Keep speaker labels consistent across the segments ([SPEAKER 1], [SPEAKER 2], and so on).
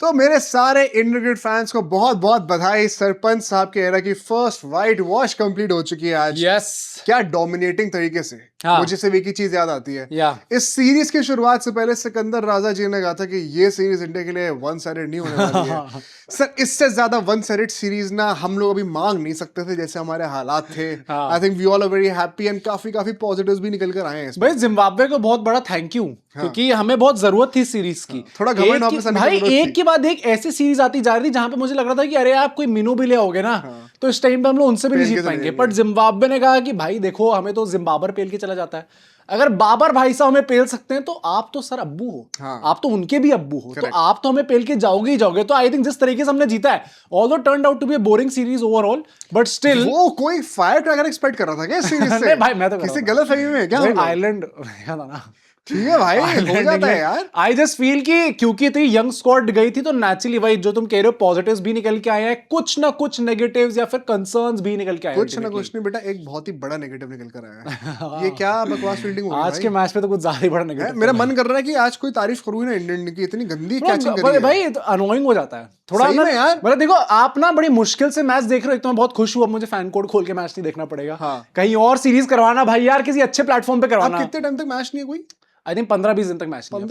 [SPEAKER 1] तो मेरे सारे इंडियन क्रिकेट फैंस को बहुत बहुत बधाई। सरपंच साहब के एरा की फर्स्ट व्हाइट वॉश कंप्लीट हो चुकी है आज।
[SPEAKER 2] यस
[SPEAKER 1] क्या डोमिनेटिंग तरीके से।
[SPEAKER 2] हाँ।
[SPEAKER 1] मुझे सिर्फ एक ही चीज याद आती है,
[SPEAKER 2] या
[SPEAKER 1] इस सीरीज की शुरुआत से पहले सिकंदर राजा जी ने कहा था कि ये सीरीज इंडिया के लिए वन साइडेड नहीं होने वाली है। सर, इससे ज्यादा वन साइडेड सीरीज ना हम लोग अभी मांग नहीं सकते थे जैसे हमारे हालात थे।
[SPEAKER 2] हाँ।
[SPEAKER 1] I think we all are very happy and काफी पॉजिटिव्स भी निकल कर आए हैं
[SPEAKER 2] भाई जिम्बाब्वे को बहुत बड़ा थैंक यू, क्योंकि हमें बहुत जरूरत थी सीरीज की।
[SPEAKER 1] थोड़ा घमंड वापस आने की
[SPEAKER 2] भाई
[SPEAKER 1] जरूरत
[SPEAKER 2] एक
[SPEAKER 1] थी।
[SPEAKER 2] के बाद एक ऐसी सीरीज आती जा रही थी जहां पे मुझे लग रहा था कि अरे आप कोई मिनो भी ले आओगे ना तो इस टाइम पे हम लोग उनसे भी नहीं
[SPEAKER 1] पेल के
[SPEAKER 2] जीत पाएंगे।
[SPEAKER 1] चले
[SPEAKER 2] बट जिम्बाब्वे ने कहा कि भाई देखो हमें तो जिम्बाबर पेल के चला जाता है। अगर बाबर भाई साहब हमें पेल सकते हैं तो आप तो सर अब्बू हो।
[SPEAKER 1] हाँ।
[SPEAKER 2] आप तो उनके भी अब्बू हो, तो
[SPEAKER 1] Correct.
[SPEAKER 2] आप तो हमें पेल के जाओगे ही जाओगे। तो आई थिंक जिस तरीके से हमने जीता है, although turned out to be a boring series overall, but still
[SPEAKER 1] वो कोई फायर ट्रैकर एक्सपेक्ट कर रहा था क्या इस सीरीज से?
[SPEAKER 2] नहीं भाई, मैं तो कर
[SPEAKER 1] किसी
[SPEAKER 2] रहा था।
[SPEAKER 1] गलत फहमी में है क्या हम लोग?
[SPEAKER 2] आयरलैंड याद आना
[SPEAKER 1] ठीक है भाई, हो जाता है यार।
[SPEAKER 2] आई जस्ट फील कि क्योंकि इतनी यंग स्क्वाड गई थी तो नेचुरली भाई जो तुम कह रहे हो पॉजिटिव्स भी निकल के आए हैं, कुछ ना कुछ नेगेटिव्स या फिर कंसर्न्स भी निकल के आए हैं।
[SPEAKER 1] कुछ ना कुछ नहीं बेटा, एक बहुत ही बड़ा नेगेटिव निकल कर आया है। ये क्या बकवास फील्डिंग हो रही है
[SPEAKER 2] आज के
[SPEAKER 1] भाई?
[SPEAKER 2] मैच पे तो कुछ ज्यादा ही बड़ा
[SPEAKER 1] है,
[SPEAKER 2] नेगेटिव।
[SPEAKER 1] मेरा मन कर रहा है कि आज कोई तारीफ करूँ ना इंडियन की, इतनी गंदी कैचिंग करी है।
[SPEAKER 2] भाई अनोइंग हो जाता है थोड़ा
[SPEAKER 1] सही
[SPEAKER 2] ना
[SPEAKER 1] में यार।
[SPEAKER 2] मतलब देखो आप ना बड़ी मुश्किल से मैच देख रहे हो। एक तो मैं बहुत खुश हूँ, अब मुझे फैन कोड खोल के मैच नहीं देखना पड़ेगा।
[SPEAKER 1] हाँ।
[SPEAKER 2] कहीं और सीरीज करवाना भाई यार, किसी अच्छे प्लेटफॉर्म पे
[SPEAKER 1] अब
[SPEAKER 2] करवाना।
[SPEAKER 1] कितने टाइम तक मैच नहीं है कोई?
[SPEAKER 2] आई थिंक 15-20 दिन तक मैच नहीं है।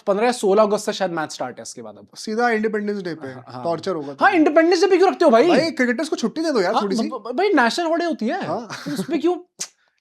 [SPEAKER 2] 15 या 16 अगस्त से शायद मैच स्टार्ट है इसके बाद। अब
[SPEAKER 1] सीधा इंडिपेंडेंस डे पे टॉर्चर होगा।
[SPEAKER 2] हाँ, इंडिपेंडेंस डे पे क्यों रखते हो भाई?
[SPEAKER 1] भाई क्रिकेटर्स को छुट्टी दे दो यार थोड़ी सी।
[SPEAKER 2] भाई नेशनल हॉलिडे होती है तो उसमें क्यों?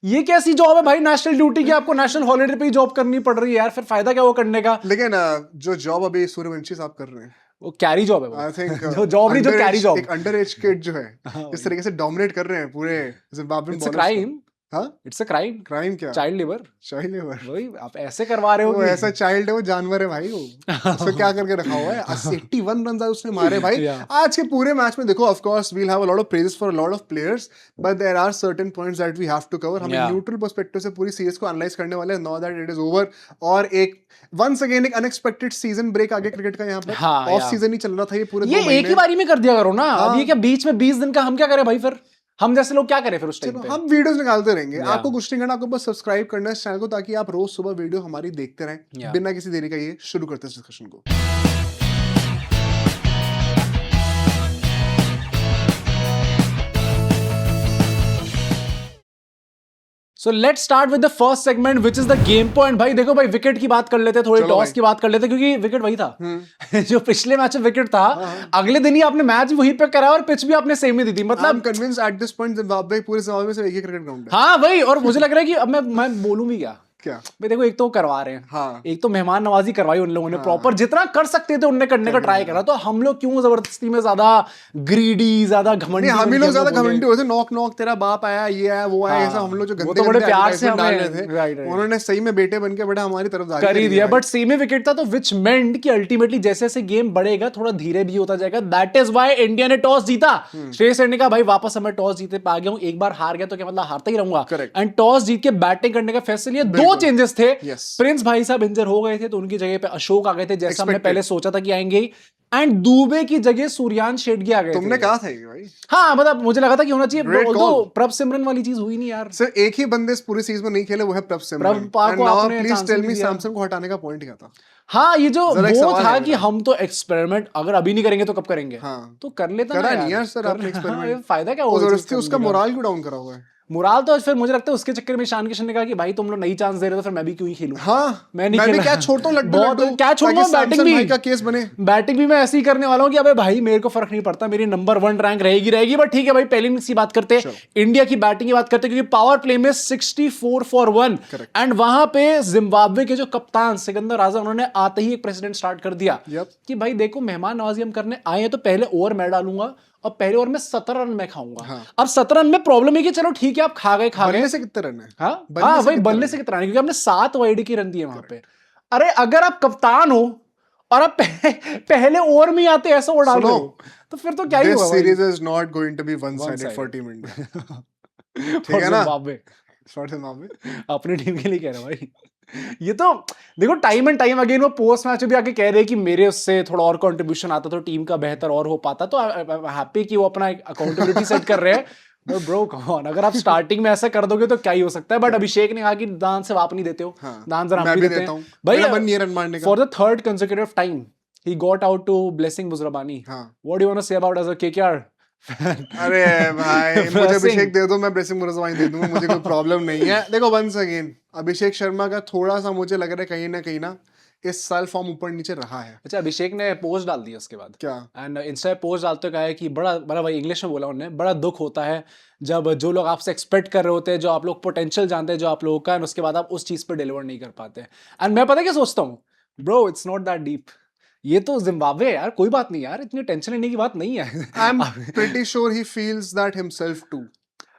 [SPEAKER 2] ये कैसी जॉब है भाई नेशनल ड्यूटी की? आपको नेशनल हॉलिडे पे ही जॉब करनी पड़ रही है यार, फिर फायदा क्या वो करने का?
[SPEAKER 1] लेकिन जो जॉब अभी सूर्यवंशी साहब कर रहे हैं
[SPEAKER 2] वो कैरी जॉब है वो।
[SPEAKER 1] आई थिंक
[SPEAKER 2] जो जॉब नहीं, जो कैरी जॉब।
[SPEAKER 1] एक अंडर एज किड जो है इस तरीके से डोमिनेट कर रहे हैं पूरे जिम्बाब्वे
[SPEAKER 2] इट्स अ क्राइम।
[SPEAKER 1] हाँ,
[SPEAKER 2] इट्स अ क्राइम।
[SPEAKER 1] क्राइम क्या?
[SPEAKER 2] Child labour.
[SPEAKER 1] Child labour.
[SPEAKER 2] वही आप ऐसे करवा रहे हो
[SPEAKER 1] वो
[SPEAKER 2] कि
[SPEAKER 1] ऐसा चाइल्ड है, वो जानवर है भाई। वो उसको क्या करके रखा हुआ है? 81 रन उसने मारे भाई। आज के पूरे मैच में देखो, of course we will have a lot of praises for a lot of players, but there are certain points that we have to cover. हम न्यूट्रल पर्सपेक्टिव से पूरी सीरीज को एनालाइज करने वाले हैं, now that it is over. और एक once again एक अनएक्सपेक्टेड सीजन ब्रेक आ गया क्रिकेट का। यहाँ पर ऑफ सीजन ही चल रहा था ये पूरे 2 महीने।
[SPEAKER 2] एक ही बारी में कर दिया करो ना। अब ये क्या बीच में 20 दिन का हम क्या करें भाई? फिर हम जैसे लोग क्या करें फिर उस टाइम पे?
[SPEAKER 1] हम वीडियोस निकालते रहेंगे। आपको कुछ नहीं करना, आपको बस सब्सक्राइब करना है इस चैनल को, ताकि आप रोज सुबह वीडियो हमारी देखते रहें। बिना किसी देरी का ये शुरू करते हैं डिस्कशन को।
[SPEAKER 2] So let's start with the first segment, which is the game point। भाई देखो भाई, विकेट की बात कर लेते हैं, थोड़ी टॉस की बात कर लेते हैं, क्योंकि विकेट वही था जो पिछले मैच में विकेट था। अगले दिन ही आपने मैच वहीं पे करा और पिच भी आपने सेम ही दी थी। मतलब
[SPEAKER 1] convince at this point Zimbabwe पूरे जिम्बाब्वे में से एक ही क्रिकेट ग्राउंड है।
[SPEAKER 2] हाँ भाई, और मुझे लग रहा है कि अब मैं बोलूं भी क्या
[SPEAKER 1] भाई
[SPEAKER 2] देखो, एक तो करवा रहे हैं।
[SPEAKER 1] हाँ।
[SPEAKER 2] एक तो मेहमान नवाजी करवाई उन लोगों ने प्रॉपर, जितना कर सकते थे उनने करने का ट्राई करा। तो हम लोग क्यों जबरदस्ती में ज्यादा ग्रीडी, ज्यादा घमंडी?
[SPEAKER 1] हम ही लोग ज्यादा घमंडी होते, नॉक तेरा बाप आया, ये आया, वो आया, ऐसा हम लोग जो गंदे
[SPEAKER 2] बड़े प्यार से
[SPEAKER 1] डाल रहे थे, उन्होंने सही में बेटे बन के बेटा हमारी तरफदारी
[SPEAKER 2] कर ही दिया। बट सेमी विकेट था, तो विच मेंट कि अल्टीमेटली जैसे जैसे गेम बढ़ेगा थोड़ा धीरे भी होता जाएगा। दैट इज व्हाई इंडिया ने टॉस जीता। श्रेयस अय्यर ने कहा भाई वापस मैं टॉस जीते पा गया हूं, एक बार हार गया तो क्या मतलब हारता ही रहूंगा। एंड टॉस जीत के बैटिंग करने का फैसला लिया। 2 चेंजेस थे। प्रिंस भाई साहब इंजर हो गए थे तो उनकी जगह पे अशोक आ गए थे, जैसा हमने पहले सोचा था कि आएंगे। एंड दुबे की जगह सूर्यांश शेट्टी आ गए।
[SPEAKER 1] तुमने कहा था ये भाई?
[SPEAKER 2] हाँ, मतलब मुझे लगा था कि होना चाहिए। तो प्रभ सिमरन वाली चीज हुई नहीं यार।
[SPEAKER 1] सिर्फ एक ही बंदे इस पूरी सीरीज में नहीं खेले, वो है प्रभ सिमरन। प्लीज टेल मी सैमसन को हटाने का पॉइंट क्या था?
[SPEAKER 2] हाँ, ये जो वो था कि हम तो एक्सपेरिमेंट अगर अभी नहीं करेंगे तो कब करेंगे? तो कर लेता ना
[SPEAKER 1] यार सर, आपने एक्सपेरिमेंट
[SPEAKER 2] फायदा क्या होगा?
[SPEAKER 1] उसका मोरल क्यों डाउन करा हुआ है?
[SPEAKER 2] मोराल तो फिर मुझे लगता है उसके चक्कर में ईशान किशन ने कहा कि भाई तुम लोग नई चांस दे रहे हो तो फिर मैं भी क्यों ही खेलूं।
[SPEAKER 1] हाँ,
[SPEAKER 2] मैं भी
[SPEAKER 1] क्या छोड़ता हूं लड्डू
[SPEAKER 2] क्या छोड़ूंगा। बैटिंग भी
[SPEAKER 1] का केस बने।
[SPEAKER 2] बैटिंग भी मैं ऐसे ही करने वाला हूं कि अबे भाई मेरे को फर्क नहीं पड़ता, मेरी नंबर 1 रैंक रहेगी। बट ठीक है भाई, पहले इनिंग्स की बात करते हैं, इंडिया की बैटिंग की बात करते हैं, क्योंकि पावर प्ले में 64 फॉर 1। एंड वहां पे जिम्बाब्वे के जो कप्तान सिकंदर राजा, उन्होंने आते ही एक प्रेसिडेंट स्टार्ट कर दिया कि भाई देखो मेहमान नवाजी हम करने आए हैं, तो पहले ओवर मैं डालूंगा और पहले ओवर में 17 रन मैं खाऊंगा। अब 17 रन में प्रॉब्लम है कि चलो ठीक है आप खा गए।
[SPEAKER 1] बल्ले से कितने रन है?
[SPEAKER 2] हाँ भाई, बल्ले से कितना रन, क्योंकि हमने 7 वाइड की रन दिए वहां पे। अरे अगर आप कप्तान हो और आप पहले ओवर में आते ऐसा ओवर डाल रहे हो तो फिर तो क्या ही होगा।
[SPEAKER 1] This series is not going to be one sided for team India. ठीक है ना?
[SPEAKER 2] अपनी टीम के लिए कह रहा हूं भाई। ये तो देखो टाइम एंड टाइम अगेन वो पोस्ट मैच भी आके कह रहे हैं कि मेरे उससे थोड़ा और कंट्रीब्यूशन आता तो टीम का बेहतर और हो पाता। तो हैप्पी कि वो अपना अकाउंटेबिलिटी सेट कर रहे हैं। बट ब्रो कम ऑन, अगर आप स्टार्टिंग में ऐसा कर दोगे तो क्या ही हो सकता है। बट अभिषेक ने कहा कि दान से आप नहीं देते हो। दान जरा हम भी देते हैं भाई।
[SPEAKER 1] रन मारने का
[SPEAKER 2] for the 3rd consecutive time he got out to Blessing Buzrabani.
[SPEAKER 1] हाँ
[SPEAKER 2] What do you want to say about as a KKR fan?
[SPEAKER 1] अरे भाई मुझे
[SPEAKER 2] Blessing.
[SPEAKER 1] अभिषेक दे दो, मैं ब्लेसिंग मुरज़वानी दे दूंगा, मुझे कोई प्रॉब्लम नहीं है। देखो वंस अगेन अभिषेक शर्मा का थोड़ा सा मुझे लग रहा है कहीं ना इस साल फॉर्म ऊपर नीचे रहा है।
[SPEAKER 2] अच्छा, अभिषेक ने पोस्ट डाल दिया उसके बाद
[SPEAKER 1] क्या?
[SPEAKER 2] एंड इंस्टा पे पोस्ट डालते हुए कहा है कि बड़ा भाई इंग्लिश में बोला उन्होंने, बड़ा दुख होता है जब जो लोग आपसे एक्सपेक्ट कर रहे होते हैं, जो आप लोग पोटेंशियल जानते हैं जो आप लोगों का, and उसके बाद आप उस चीज पे डिलीवर नहीं कर पाते। एंड मैं पता क्या सोचता हूँ, bro it's not that deep, ये तो जिम्बाब्वे है यार, कोई बात नहीं यार, इतनी टेंशन लेने की बात नहीं है।
[SPEAKER 1] I am pretty sure he feels that himself too.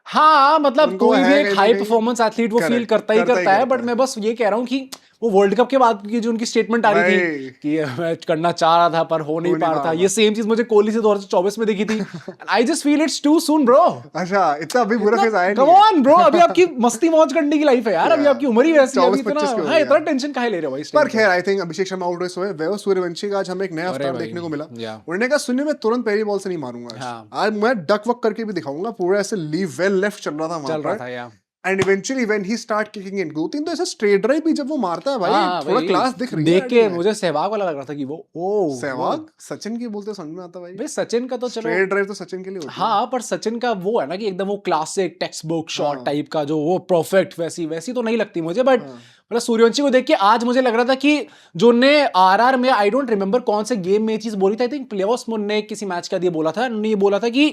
[SPEAKER 2] हाँ मतलब
[SPEAKER 1] उनको
[SPEAKER 2] कोई भी
[SPEAKER 1] है
[SPEAKER 2] एक
[SPEAKER 1] कहीं
[SPEAKER 2] हाई
[SPEAKER 1] ना
[SPEAKER 2] परफॉर्मेंस एथलीट वो
[SPEAKER 1] Correct,
[SPEAKER 2] फील करता ही करता है, बट मैं बस ये कह रहा हूँ कि वो वर्ल्ड कप के बाद की जो उनकी स्टेटमेंट आ रही थी कि मैं करना चाह रहा था पर हो नहीं पा रहा था, ये सेम चीज मुझे कोहली से 2024 में देखी थी। I just feel it's too soon bro.
[SPEAKER 1] अच्छा इतना अभी बुरा फेज आया
[SPEAKER 2] कम
[SPEAKER 1] नहीं है।
[SPEAKER 2] ऑन ब्रो, अभी आपकी मस्ती मौज करने की लाइफ है यार, अभी आपकी उम्र ही वैसी है, अभी
[SPEAKER 1] 24-25 की हो
[SPEAKER 2] इतना
[SPEAKER 1] गई
[SPEAKER 2] हाँ इतना
[SPEAKER 1] यार।
[SPEAKER 2] टेंशन काहे ले रहे हो भाई।
[SPEAKER 1] पर खैर I think Abhishek Sharma out हुए, वैभव सूर्यवंशी का आज हमें एक नया अवतार देखने को मिला। उन्होंने कहा सुनिए मैं तुरंत पहली बॉल से नहीं मारूंगा, आज मैं डक वक करके भी दिखाऊंगा, पूरा ऐसे लीव वेल लेफ्ट चल रहा था वहां पर। And eventually when he start kicking in, 2-3 तो ऐसे स्ट्रेट ड्राइव भी जब वो मारता है भाई, थोड़ा क्लास दिख रही है।
[SPEAKER 2] देख के मुझे सहवाग वाला लग रहा था कि वो
[SPEAKER 1] सहवाग सचिन की बोलते समझ में आता भाई।
[SPEAKER 2] भाई सचिन का तो चलो
[SPEAKER 1] स्ट्रेट ड्राइव तो सचिन के लिए होती है।
[SPEAKER 2] हाँ पर सचिन का वो है ना कि एकदम वो classic text book shot type का जो वो परफेक्ट वैसी तो नहीं लगती मुझे, बट मतलब सूर्यवंशी को देख के आज मुझे लग रहा था कि जो ने आरआर में, आई डोंट रिमेंबर कौन से गेम में चीज बोली थी, आई थिंक प्लेऑफ्स में उन्होंने किसी मैच का दिया बोला था, उन्होंने ये बोला था कि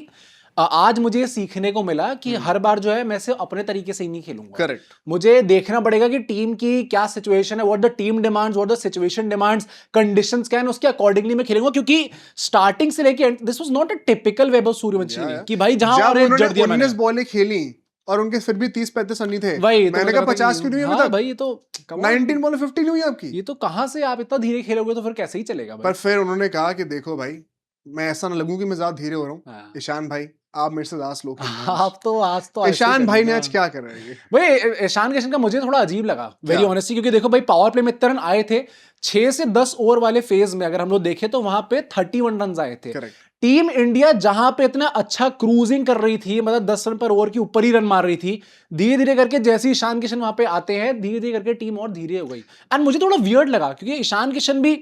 [SPEAKER 2] आज मुझे सीखने को मिला कि हर बार जो है मैं सिर्फ अपने तरीके से ही नहीं खेलूंगा।
[SPEAKER 1] करेक्ट।
[SPEAKER 2] मुझे देखना पड़ेगा कि टीम की क्या सिचुएशन है, what the team demands, what the situation demands, conditions क्या है, उसके अकॉर्डिंगली मैं खेलूंगा, क्योंकि स्टार्टिंग से लेके this was not a typical Vaibhav Suryavanshi कि भाई जहां ऑरेंज जड़ दिया मैंने
[SPEAKER 1] 19 बॉलें खेली और उनके फिर भी 30-35 रन थे,
[SPEAKER 2] भाई
[SPEAKER 1] मैंने कहा 50 क्यों नहीं हुई अभी तक
[SPEAKER 2] भाई, ये तो
[SPEAKER 1] 19 बॉल 50 नहीं हुई आपकी,
[SPEAKER 2] ये तो कहां से आप इतना धीरे खेलोगे तो फिर कैसे ही चलेगा भाई।
[SPEAKER 1] पर फिर उन्होंने कहा कि देखो भाई मैं ऐसा ना लगूं कि मैं ज्यादा धीरे हो रहा हूँ, ईशान भाई आप मेरे से ज्यादा स्लो खेल रहे हैं।
[SPEAKER 2] आप तो आज तो
[SPEAKER 1] ईशान भाई ने आज क्या कर रहे हैं
[SPEAKER 2] भाई, ईशान किशन का मुझे थोड़ा अजीब लगा वेरी ऑनेस्टली, क्योंकि देखो भाई पावर प्ले में इतने रन आए थे, 6 से 10 ओवर वाले फेज में अगर हम लोग देखें तो वहां पे 31 रन आए थे। टीम इंडिया जहां पे इतना अच्छा क्रूजिंग कर रही थी, मतलब 10 रन पर ओवर की ऊपर ही रन मार रही थी, धीरे धीरे करके जैसे ईशान किशन वहां पे आते हैं धीरे धीरे करके टीम और धीरे हो गई। एंड मुझे थोड़ा वियर्ड लगा क्योंकि ईशान किशन भी,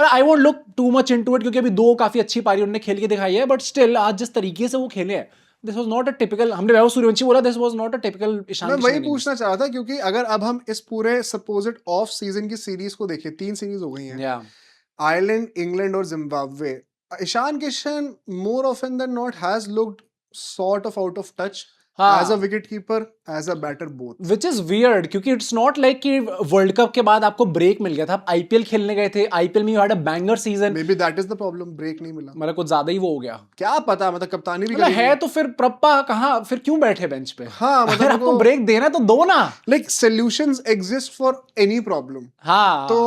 [SPEAKER 2] I won't look too much into it, क्योंकि अभी 2 काफी अच्छी पारी उन्होंने खेल के दिखाई है, बट स्टिल आज जिस तरीके से वो खेले हैं, this was not a typical, हमने वैभव सूर्यवंशी बोला, this was not a typical Ishan Kishan.
[SPEAKER 1] मैं वही पूछना चाह रहा था क्योंकि अगर अब हम इस पूरे सपोज्ड ऑफ सीजन की सीरीज को देखें, 3 सीरीज हो गई हैं, आयरलैंड, इंग्लैंड और Zimbabwe, Ishan Kishan more often than not has looked sort of out of touch as a wicket keeper, as a batter both,
[SPEAKER 2] which is weird क्योंकि it's not like कि world cup के बाद आपको break मिल गया था, आप IPL खेलने गए थे, आईपीएल में you had a banger season,
[SPEAKER 1] maybe that is the problem, break नहीं मिला,
[SPEAKER 2] मतलब कुछ ज्यादा ही वो हो गया,
[SPEAKER 1] क्या पता, मतलब कप्तानी भी
[SPEAKER 2] मतलब है तो फिर प्रप्पा कहाँ, फिर क्यों बैठे बेंच पे?
[SPEAKER 1] हाँ मतलब
[SPEAKER 2] अगर आपको ब्रेक देना है तो दो ना,
[SPEAKER 1] like solutions exist for any problem,
[SPEAKER 2] हाँ
[SPEAKER 1] तो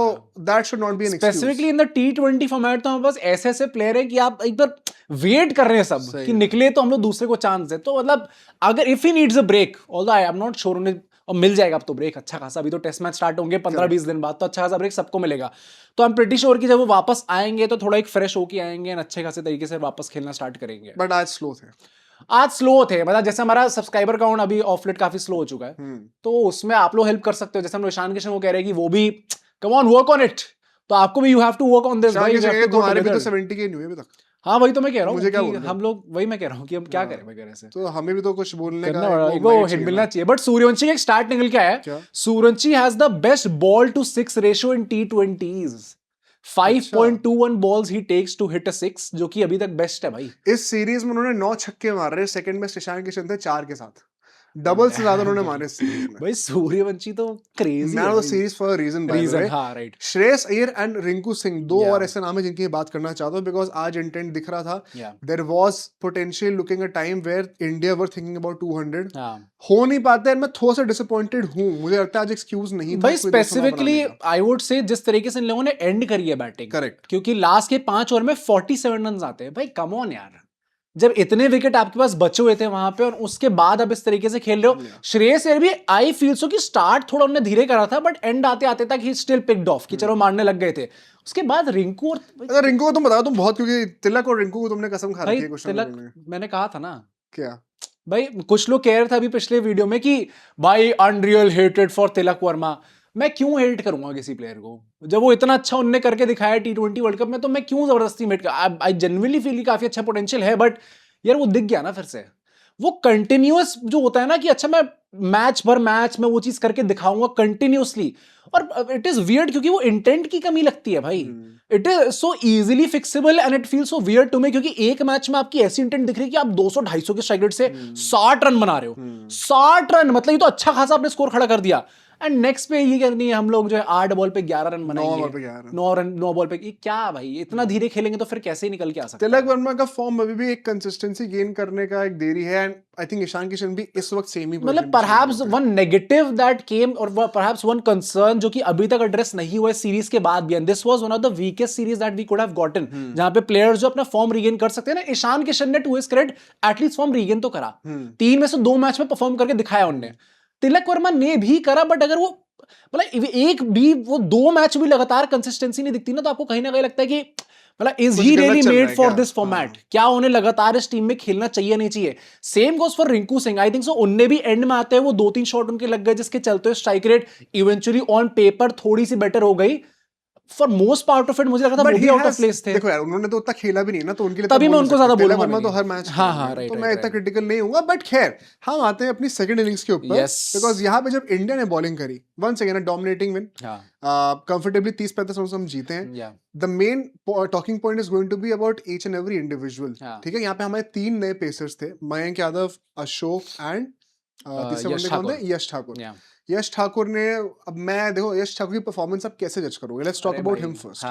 [SPEAKER 1] that should not be an excuse,
[SPEAKER 2] specifically in the T20 format तो हमारे पास ऐसे ऐसे प्लेयर है कि आप एक बार वेट कर रहे हैं सब कि निकले तो हम लोग दूसरे को चांस दे, तो मतलब अगर if he needs a break, although I am not sure उन्हें और मिल जाएगा अब तो ब्रेक अच्छा खासा, अभी तो टेस्ट मैच स्टार्ट होंगे 15-20 दिन बाद, तो अच्छा खासा ब्रेक सबको मिलेगा, तो आई एम प्रीटी श्योर कि जब वो वापस आएंगे तो थोड़ा एक फ्रेश होके आएंगे, अच्छे खासे तरीके से वापस खेलना स्टार्ट करेंगे।
[SPEAKER 1] बट आज स्लो
[SPEAKER 2] थे, मतलब जैसे हमारा सब्सक्राइबर काउंट अभी ऑफ लेट काफी स्लो हो चुका है, तो उसमें आप लोग हेल्प कर सकते हो, जैसे हम ईशान किशन को कह रहे हैं कि वो भी come on work on it, तो आपको भी you have to work on this भाई,
[SPEAKER 1] तुम्हारे भी तो 70 के नहीं हुए अभी तक।
[SPEAKER 2] हाँ वही तो मैं कह रहा हूँ,
[SPEAKER 1] मुझे क्या
[SPEAKER 2] हम लोग वही मैं कह रहा हूँ कि हम क्या करें वगैरह से,
[SPEAKER 1] तो हमें भी तो कुछ बोलने का
[SPEAKER 2] वो हिट मिलना चाहिए। बट सूर्यवंशी का एक स्टार्ट निकल के आया, Suryavanshi has the best ball to 6 ratio in T20s, 5.21 balls he takes to hit a 6, जो कि अभी तक बेस्ट है भाई।
[SPEAKER 1] इस सीरीज में उन्होंने 9 छक्के मार रहे, सेकंड बेस्ट ईशान किशन थे 4 के साथ, डबल से ज्यादा उन्होंने मारे इस सीरीज में।
[SPEAKER 2] भाई सूर्यवंशी तो crazy
[SPEAKER 1] man of the series for a reason, by the way.
[SPEAKER 2] हां राइट,
[SPEAKER 1] श्रेयस अय्यर एंड रिंकू सिंह, 2 और ऐसे नाम है जिनकी बात करना चाहता हूं, बिकॉज़ आज इंटेंट दिख रहा था, there was potential looking a time where India were thinking about 200, हो नहीं पाते, और मैं थोड़ा सा डिसअपॉइंटेड हूं, मुझे लगता है आज एक्सक्यूज नहीं था
[SPEAKER 2] भाई, स्पेसिफिकली आई वुड से जिस तरीके से इन लोगों ने एंड करी है बैटिंग,
[SPEAKER 1] करेक्ट,
[SPEAKER 2] क्योंकि लास्ट के 5 ओवर में 47 रन आते हैं भाई, कम ऑन यार, जब इतने विकेट आपके पास बचे हुए थे वहां पे और उसके बाद अब इस तरीके से खेल रहे हो। श्रेयस अय्यर भी आई फील सो कि स्टार्ट थोड़ा उन्होंने धीरे करा था, बट एंड आते आते तक ही स्टिल पिक्ड ऑफ कि चलो मारने लग गए थे। उसके बाद रिंकू और
[SPEAKER 1] रिंकू को तुम बताओ, तुम बहुत, क्योंकि तिलक और रिंकू को तुमने कसम खा रखी है कुछ
[SPEAKER 2] तिलक, मैंने कहा था ना
[SPEAKER 1] क्या
[SPEAKER 2] भाई, कुछ लोग कह रहे थे अभी पिछले वीडियो में कि भाई unreal hated for Tilak Varma, मैं क्यों हेट करूंगा किसी प्लेयर को जब वो इतना अच्छा उनने करके दिखाया T20 वर्ल्ड कप में, तो मैं क्यों जबरदस्ती हेट कर, आई जेन्युइनली फील काफी अच्छा पोटेंशियल है, बट यार वो दिख गया ना फिर से, वो कंटिन्यूअस जो होता है ना कि अच्छा मैं मैच भर मैच में वो चीज करके दिखाऊंगा कंटिन्यूअसली, और इट इज वियर्ड क्योंकि वो इंटेंट की कमी लगती है भाई, it is so easily fixable and it feel so weird to me, क्योंकि एक मैच में आपकी ऐसी इंटेंट दिख रही है कि आप 200-250 के स्ट्राइक रेट से 60 रन बना रहे हो, 60 रन, मतलब ये तो अच्छा खासा आपने स्कोर खड़ा कर दिया, एंड नेक्स्ट पे ये करनी है हम लोग जो है 8 बॉल पे 11 रन बनाएंगे, 9 बॉल पे, क्या भाई इतना धीरे खेलेंगे तो फिर कैसे निकल के आ सकते हैं।
[SPEAKER 1] तिलक वर्मा का फॉर्म अभी भी एक कंसिस्टेंसी गेन करने का एक देरी है, and I think Ishan Kishan भी इस वक्त सेम ही
[SPEAKER 2] मतलब perhaps one negative that came और परहैप्स वन कंसर्न जो कि अभी तक एड्रेस नहीं हुआ इस सीरीज के बाद भी, and this was one of the weakest series that we could have gotten, जहां पे प्लेयर्स जो अपना फॉर्म रीगेन कर सकते हैं ना, ईशान किशन ने to his credit at least form regain तो करा, 3 में से 2 मैच में परफॉर्म करके दिखाया उनने, तिलक वर्मा ने भी करा, बट अगर वो मतलब एक भी वो 2 मैच भी लगातार कंसिस्टेंसी नहीं दिखती ना, तो आपको कहीं ना कहीं लगता है कि मतलब is he really made for this format, क्या उन्हें लगातार इस टीम में खेलना चाहिए नहीं चाहिए। Same goes for Rinku Singh, I think so उनने भी एंड में आते हैं वो 2-3 शॉट उनके लग गए जिसके चलते strike rate eventually on paper थोड़ी सी बेटर हो गई, for most part of it मुझे लगा था वो भी आउट ऑफ प्लेस थे।
[SPEAKER 1] देखो यार उन्होंने तो उतना खेला भी नहीं ना, तो उनके लिए
[SPEAKER 2] तभी मैं उनको ज्यादा बोलूंगा
[SPEAKER 1] वर्मा तो हर मैच
[SPEAKER 2] राइट,
[SPEAKER 1] तो मैं इतना क्रिटिकल नहीं हूंगा, बट खैर हम आते हैं अपनी सेकंड इनिंग्स के ऊपर, बिकॉज यहाँ पे जब इंडिया ने बॉलिंग करी once again dominating win, comfortably 30-35 run हम जीते हैं, the main talking point is going to be about each and every individual, ठीक है। यहाँ पे हमारे 3 नए पेसर्स थे, मयंक यादव, अशोक एंड तीसरे बंदे कौन थे, यश ठाकुर। यश ठाकुर ने, अब मैं देखो यश ठाकुर की परफॉर्मेंस आप कैसे जज करोगे, let's talk about him first.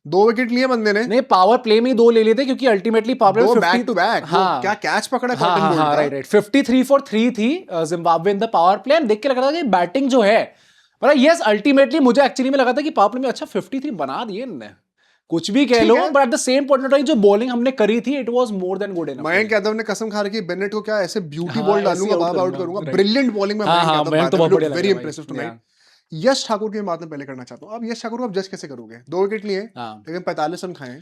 [SPEAKER 1] 2 wicket लिए बंदे ने,
[SPEAKER 2] नहीं पावर प्ले में 2 ले लिए थे क्योंकि ultimately power play
[SPEAKER 1] back to back, क्या कैच पकड़ा कॉटन बोल्ट का,
[SPEAKER 2] राइट 53 फॉर 3 थी Zimbabwe in the power play, देख के लग रहा था कि बैटिंग जो है मतलब यस अल्टीमेटली मुझे एक्चुअली में लगा था कि पावर प्ले में अच्छा 53 बना दिए इन्होंने, कुछ भी कह लो, but at the same point of time जो बॉलिंग हमने करी थी it was more than good enough.
[SPEAKER 1] Mayank Yadav ने कसम खा रखी बेनेट को क्या ऐसे ब्यूटी बॉल डालूंगा, बाब आउट करूंगा, ब्रिलियंट बॉलिंग में Mayank Yadav, very impressive tonight. Yash Thakur की बात मैं पहले करना चाहता हूँ, अब यश ठाकुर को आप जज कैसे करोगे, 2 विकेट लिए लेकिन 45 रन खाए,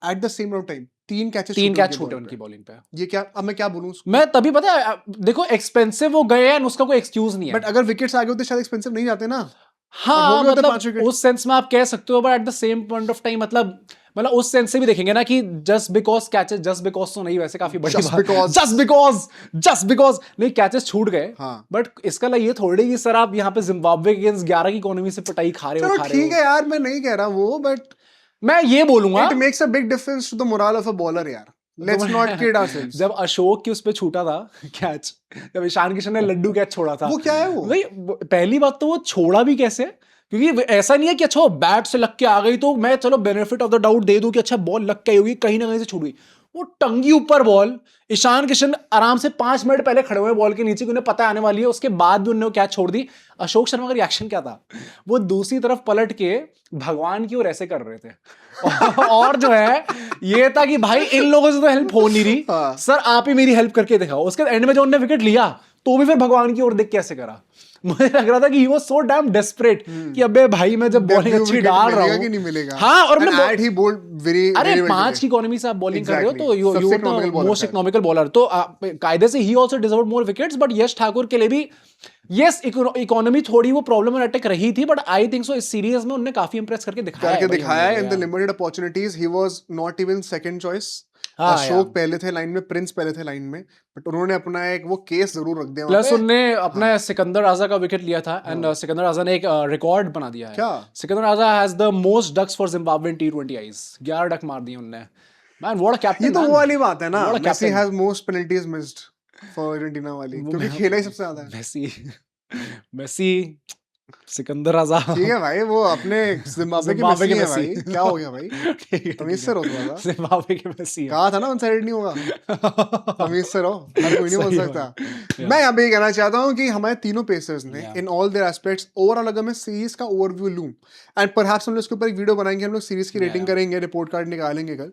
[SPEAKER 1] eight the same time 3 catch छूटे उनकी बॉलिंग पे, ये क्या, अब मैं क्या बोलूं,
[SPEAKER 2] मैं तभी पता है देखो एक्सपेंसिव हो गए हैं उसका कोई एक्सक्यूज नहीं है,
[SPEAKER 1] बट अगर विकेट्स आगे होते शायद एक्सपेंसिव नहीं जाते ना,
[SPEAKER 2] हाँ मतलब उस सेंस में आप कह सकते हो, but at the same point of time मतलब उस सेंस से भी देखेंगे ना कि just because catches, just because तो नहीं, वैसे काफी बड़ी बात, जस्ट बिकॉज नहीं कैचेस छूट गए, बट इसका ला ये थोड़ी कि सर आप यहाँ पे जिम्बाब्वे के अगेंस्ट 11 की इकोनॉमी से पिटाई खा रहे हो,
[SPEAKER 1] ठीक है यार मैं नहीं कह रहा वो, बट
[SPEAKER 2] मैं ये बोलूंगा
[SPEAKER 1] it makes a big difference to the moral of a bowler यार, लेट्स नॉट किड आवरसेल्व्स।
[SPEAKER 2] जब अशोक की उस पे छूटा था कैच, जब ईशान किशन ने लड्डू कैच छोड़ा था,
[SPEAKER 1] वो क्या है वो
[SPEAKER 2] भाई पहली बात तो वो छोड़ा भी कैसे, क्योंकि ऐसा नहीं है कि अच्छा बैट से लग के आ गई तो मैं चलो बेनिफिट ऑफ द डाउट दे दूं कि अच्छा बॉल लग के आई होगी, कहीं ना कहीं से छूट गई, वो टंगी ऊपर बॉल, ईशान किशन आराम से 5 मिनट पहले खड़े हुए बॉल के नीचे, उन्हें पता आने वाली है, उसके बाद भी उन्होंने कैच छोड़ दी। अशोक शर्मा का रिएक्शन क्या था, वो दूसरी तरफ पलट के भगवान की ओर ऐसे कर रहे थे और जो है ये था कि भाई इन लोगों से तो हेल्प हो नहीं रही, सर आप ही मेरी हेल्प करके दिखाओ। उसके एंड में जो उन्होंने विकेट लिया तो भी फिर भगवान की ओर देख के ऐसे करा, मुझे लग रहा था कि he was so damn desperate कि अबे भाई मैं जब बॉलिंग अच्छी डाल रहा हूँ
[SPEAKER 1] कि नहीं मिलेगा,
[SPEAKER 2] हाँ, और
[SPEAKER 1] he bowled very,
[SPEAKER 2] अरे 5 की इकोनॉमी से आप बॉलिंग कर रहे हो तो you are the most economical bowler, तो कायदे से he also deserved more wickets, but यश ठाकुर के लिए भी यस इकोनॉमी थोड़ी वो प्रॉब्लमेटिक रही थी, बट आई थिंक सो इस सीरीज में उन्होंने काफी इंप्रेस करके दिखाया
[SPEAKER 1] in the limited opportunities, he was not even second choice। Ashok पहले थे लाइन में, प्रिंस पहले थे लाइन में, बट उन्होंने अपना एक वो केस जरूर रख दिया,
[SPEAKER 2] प्लस उन्होंने अपना सिकंदर राजा का विकेट लिया था, एंड सिकंदर राजा ने एक रिकॉर्ड बना दिया है, क्या Sikandar Raza has the most ducks for Zimbabwe in T20 आईज, 11 डक मार दिए उन्होंने, मैन व्हाट अ कैप्टन।
[SPEAKER 1] ये तो वो वाली बात है ना, Messi has most penalties missed for Argentina वाली, क्योंकि खेला ही सबसे ज्यादा है
[SPEAKER 2] मेसी सिकंदर राजा, ठीक
[SPEAKER 1] है भाई, वो अपने जिम्बाब्वे के मेसी है भाई, क्या हो गया भाई, तमीज से रहो थोड़ा सा,
[SPEAKER 2] जिम्बाब्वे के मेसी
[SPEAKER 1] कहा था ना वन साइड नहीं होगा, तमीज से रहो, हर कोई नहीं बोल सकता। मैं यहाँ पे कहना चाहता हूँ कि हमारे तीनों पेसर्स ने in all their aspects, overall अगर मैं सीरीज का ओवरव्यू लूं, एंड परहैप्स हम लोग इसके ऊपर एक वीडियो बनाएंगे, हम लोग सीरीज की रेटिंग करेंगे, रिपोर्ट कार्ड निकालेंगे कल,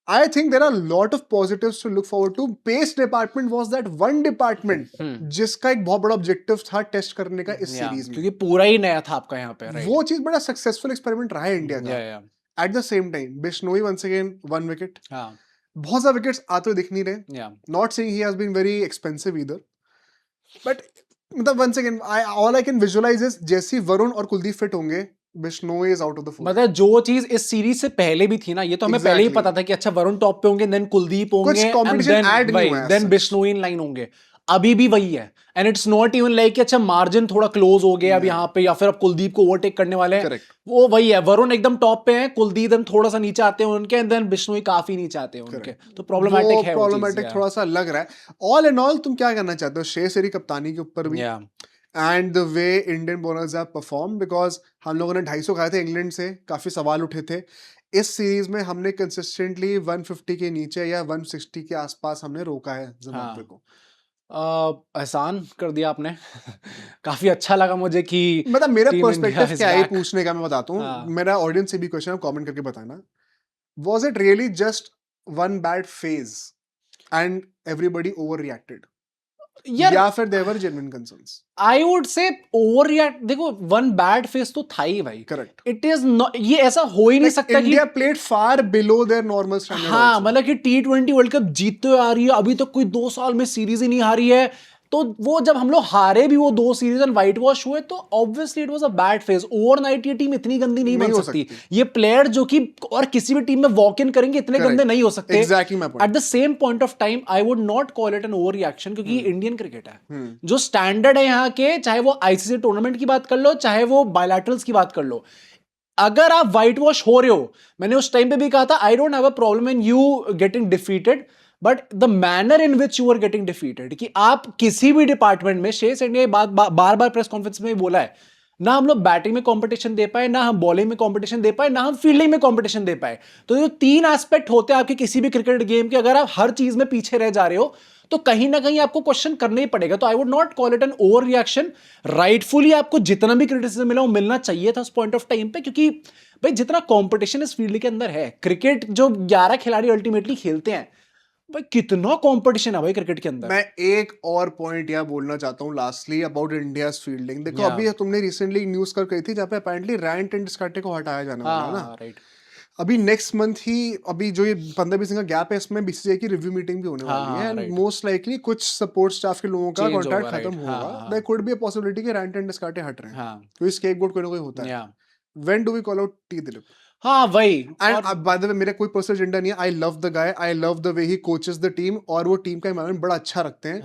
[SPEAKER 1] I think there are a lot of positives to look forward to. Pace department was that one department जिसका एक बहुत बड़ा ऑब्जेक्टिव था टेस्ट करने का इस सीरीज में,
[SPEAKER 2] क्योंकि पूरा ही नया था आपका यहाँ पे,
[SPEAKER 1] वो चीज बड़ा सक्सेसफुल एक्सपेरिमेंट रहा है इंडिया का। At the same time Bishnoi once again 1 wicket, बहुत सारे विकेट्स आते हुए दिख नहीं रहे, not saying he has been very expensive either, but मतलब once again all I can visualize is जैसे वरुण और कुलदीप फिट होंगे, Bishnoi is out of the fold.
[SPEAKER 2] मतलब जो चीज इस सीरीज से पहले भी थी ना, ये तो हमें पहले ही पता था कि अच्छा वरुण टॉप पे होंगे, देन कुलदीप होंगे, देन बिश्नोई इन लाइन होंगे। अभी भी वही है, and it's not even like कि अच्छा मार्जिन थोड़ा क्लोज हो गया अब यहाँ पे, या फिर अब कुलदीप को ओवरटेक करने वाले हैं। वो वही है, वरुण एकदम टॉप पे है, कुलदीप थोड़ा सा नीचे आते हैं उनके, एंड देन बिश्नोई काफी नीचे आते हैं उनके। तो प्रॉब्लमेटिक है,
[SPEAKER 1] प्रॉब्लमेटिक थोड़ा सा लग रहा है। ऑल इन ऑल तुम क्या करना चाहते हो श्रेयस अय्यर कप्तानी के ऊपर भी, and the way Indian bowlers have perform, because हम लोगों ने 250 खाए थे इंग्लैंड से, काफी सवाल उठे थे। इस सीरीज में हमने कंसिस्टेंटली 150 के नीचे या 160 के आसपास हमने रोका है जिम्बाब्वे को।
[SPEAKER 2] एहसान कर दिया आपने। काफी अच्छा लगा मुझे कि
[SPEAKER 1] मतलब मेरा पर्सपेक्टिव क्या है पूछने का, मैं बताता हूँ। मेरा ऑडियंस से भी क्वेश्चन है, कमेंट करके बताना, was it really just one bad phase and everybody over reacted, या फिर there were genuine concerns?
[SPEAKER 2] I would say over react. देखो वन बैड फेस तो था ही भाई,
[SPEAKER 1] करेक्ट।
[SPEAKER 2] इट इज नॉट, ये ऐसा हो ही नहीं सकता कि
[SPEAKER 1] India played far below there normal standard.
[SPEAKER 2] हाँ, मतलब कि T20 वर्ल्ड कप जीतते आ रही है, अभी तक कोई 2 साल में सीरीज ही नहीं हारी है। तो वो जब हम लोग हारे भी वो 2 सीरीज एंड व्हाइट वॉश हुए, तो obviously it was a bad phase. Overnight ये टीम इतनी गंदी नहीं बन सकती। ये प्लेयर जो कि और किसी भी टीम में वॉक इन करेंगे इतने गंदे नहीं हो सकते।
[SPEAKER 1] Exactly my point.
[SPEAKER 2] At the same point of time I would not call it an over reaction, क्योंकि इंडियन क्रिकेट है, जो स्टैंडर्ड है यहाँ के, चाहे वो आईसीसी टूर्नामेंट की बात कर लो, चाहे वो बायलैटरल्स की बात कर लो। अगर आप व्हाइट वॉश हो रहे हो, मैंने उस टाइम पे भी कहा था, I don't have a problem in you getting defeated, but the manner in which you are getting defeated, कि आप किसी भी डिपार्टमेंट में, शेष इंडिया बात बार बार प्रेस कॉन्फ्रेंस में बोला है, ना हम लोग बैटिंग में कंपटीशन दे पाए, ना हम बॉलिंग में कंपटीशन दे पाए, ना हम फील्डिंग में कंपटीशन दे पाए। तो जो 3 एस्पेक्ट होते हैं आपके किसी भी क्रिकेट गेम के, अगर आप हर चीज में पीछे रह जा रहे हो, तो कहीं ना कहीं आपको क्वेश्चन करना ही पड़ेगा। तो I would not call it an over reaction. Rightfully आपको जितना भी क्रिटिसिज्म मिला वो मिलना चाहिए था उस पॉइंट ऑफ टाइम पे, क्योंकि भाई जितना कंपटीशन इस फील्ड के अंदर है, क्रिकेट जो 11 खिलाड़ी अल्टीमेटली खेलते हैं, भाई कितना कंपटीशन है भाई क्रिकेट के अंदर।
[SPEAKER 1] मैं एक और पॉइंट यहाँ बोलना चाहता हूँ लास्टली अबाउट इंडियाज फील्डिंग। देखो अभी तुमने रिसेंटली न्यूज कर कही थी जहाँ पे अपेरेंटली रैंट एंड डिस्कार्टे को हटाया जाने वाला है ना, राइट। अभी नेक्स्ट मंथ ही, अभी जो ये 15-20 दिन का गैप है, इसमें बीसीसीआई की रिव्यू मीटिंग भी होने वाली है, एंड मोस्ट लाइकली कुछ सपोर्ट स्टाफ के लोगों का कॉन्ट्रैक्ट खत्म होगा। There could be a possibility कि रैंट एंड डिस्कार्टे हट रहे हैं, तो इस स्केपगोट कोई ना कोई होता है। When do we call out T Dilip?
[SPEAKER 2] हाँ वही।
[SPEAKER 1] एंड बाय द वे मेरा कोई पर्सनल एजेंडा नहीं है, I love the guy, I love the way he coaches the team, और वो टीम का एनवायरनमेंट बड़ा अच्छा रखते हैं।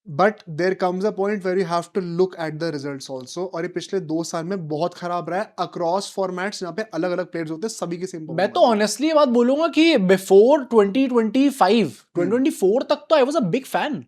[SPEAKER 1] But there comes a point where you have to look at the results also, और ये पिछले 2 साल में बहुत खराब रहा है अक्रॉस फॉर्मेट्स, यहाँ पे अलग अलग प्लेयर्स होते हैं, सभी की सेम।
[SPEAKER 2] मैं तो ऑनेस्टली ये बात बोलूंगा कि बिफोर 2024 तक तो I was a big fan.